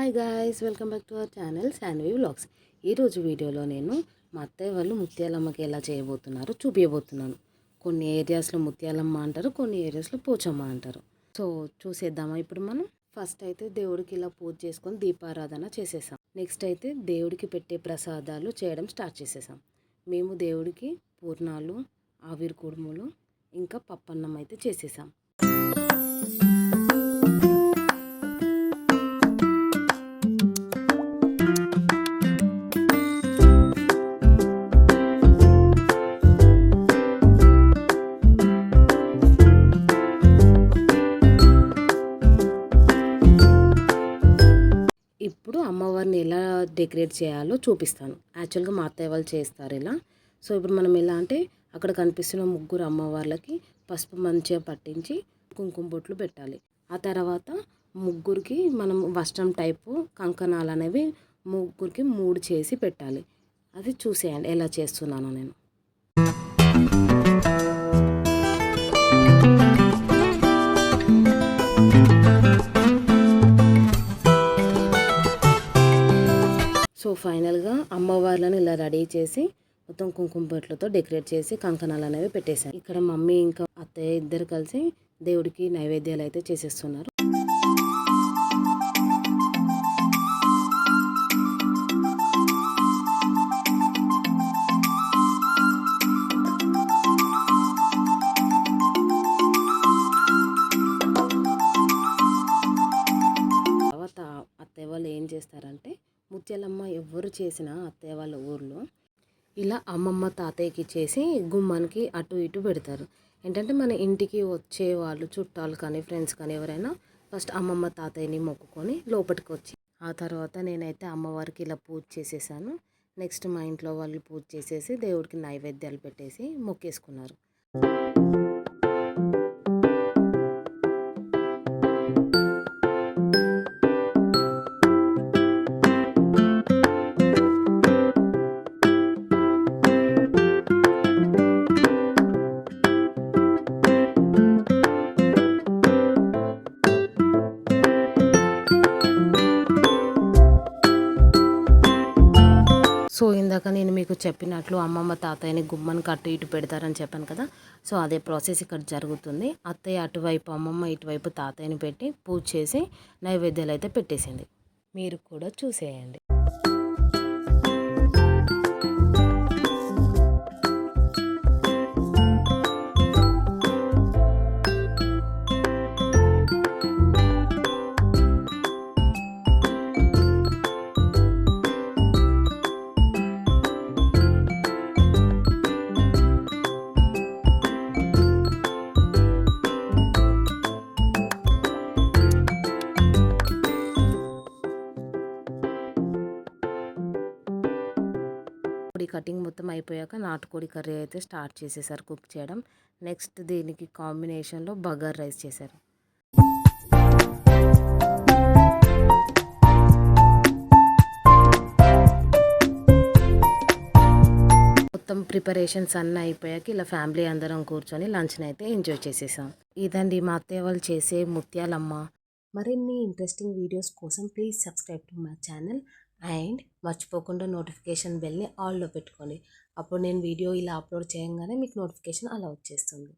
Hi guys, welcome back to our channel Shanvi vlogs. ఈరోజు వీడియోలో నేను మా అత్తయ్య వాళ్ళు ముత్యాలమ్మకి ఎలా చేయబోతున్నారో చూపించబోతున్నాను. కొన్ని ఏరియాస్లో ముత్యాలమ్మ అంటారు, కొన్ని ఏరియాస్లో పోచమ్మ అంటారు. సో చూసేద్దామా ఇప్పుడు మనం. ఫస్ట్ అయితే దేవుడికి ఇలా పూజ చేసుకొని దీపారాధన చేసేసాం. నెక్స్ట్ అయితే దేవుడికి పెట్టే ప్రసాదాలు చేయడం స్టార్ట్ చేసేసాం. మేము దేవుడికి పూర్ణాలు, ఆవిరి కుడుములు, ఇంకా పప్పన్నం అయితే చేసేసాం. ఇప్పుడు అమ్మవారిని ఎలా డెకరేట్ చేయాలో చూపిస్తాను. యాక్చువల్గా మా అత్తయ్య వాళ్ళు చేస్తారు ఇలా. సో ఇప్పుడు మనం ఎలా అంటే అక్కడ కనిపిస్తున్న ముగ్గురు అమ్మవార్లకి పసుపు మంచిగా పట్టించి కుంకుమ బొట్లు పెట్టాలి. ఆ తర్వాత ముగ్గురికి మనం వస్త్రం టైపు కంకణాలు అనేవి ముగ్గురికి 3 చేసి పెట్టాలి. అది చూసేయండి ఎలా చేస్తున్నానో నేను. సో ఫైనల్గా అమ్మవార్లను ఇలా రెడీ చేసి మొత్తం కుంకుమ బొట్లతో డెకరేట్ చేసి కంకణాలు అనేవి పెట్టేశాను. ఇక్కడ మమ్మీ ఇంకా అత్తయ్య ఇద్దరు కలిసి దేవుడికి నైవేద్యాలు అయితే చేసేస్తున్నారు. తర్వాత అత్తయ్య వాళ్ళు ఏం చేస్తారంటే ముత్యాలమ్మ ఎవరు చేసినా అత్తయ్య వాళ్ళ ఊర్లో ఇలా అమ్మమ్మ తాతయ్యకి చేసి గుమ్మానికి అటు ఇటు పెడతారు. ఏంటంటే మన ఇంటికి వచ్చే వాళ్ళు చుట్టాలు కానీ ఫ్రెండ్స్ కానీ ఎవరైనా ఫస్ట్ అమ్మమ్మ తాతయ్యని మొక్కుకొని లోపలికి వచ్చి ఆ తర్వాత నేనైతే అమ్మవారికి ఇలా పూజ చేసేసాను. నెక్స్ట్ మా ఇంట్లో వాళ్ళు పూజ చేసేసి దేవుడికి నైవేద్యాలు పెట్టేసి మొక్కేసుకున్నారు. సో ఇందాక నేను మీకు చెప్పినట్లు అమ్మమ్మ తాతయ్యని గుమ్మని అటు ఇటు పెడతారని చెప్పాను కదా. సో అదే ప్రాసెస్ ఇక్కడ జరుగుతుంది. అత్తయ్య అటువైపు అమ్మమ్మ, ఇటువైపు తాతయ్యని పెట్టి పూజ చేసి నైవేద్యాలు అయితే పెట్టేసింది. మీరు కూడా చూసేయండి. కటింగ్ మొత్తం అయిపోయాక నాటుకోడి కర్రీ అయితే స్టార్ట్ చేసేసారు కుక్ చేయడం. నెక్స్ట్ దీనికి కాంబినేషన్లో బగార్ రైస్ చేశారు. మొత్తం ప్రిపరేషన్స్ అన్నీ అయిపోయాక ఇలా ఫ్యామిలీ అందరం కూర్చొని లంచ్ని అయితే ఎంజాయ్ చేసేసాం. ఇదండి మా అత్తయ్య వాళ్ళు చేసే ముత్యాలమ్మ. మరిన్ని ఇంట్రెస్టింగ్ వీడియోస్ కోసం please subscribe to my channel and మర్చిపోకుండా నోటిఫికేషన్ బెల్ని ఆల్లో పెట్టుకోండి. అప్పుడు నేను వీడియో ఇలా అప్లోడ్ చేయగానే మీకు నోటిఫికేషన్ అలా వచ్చేస్తుంది.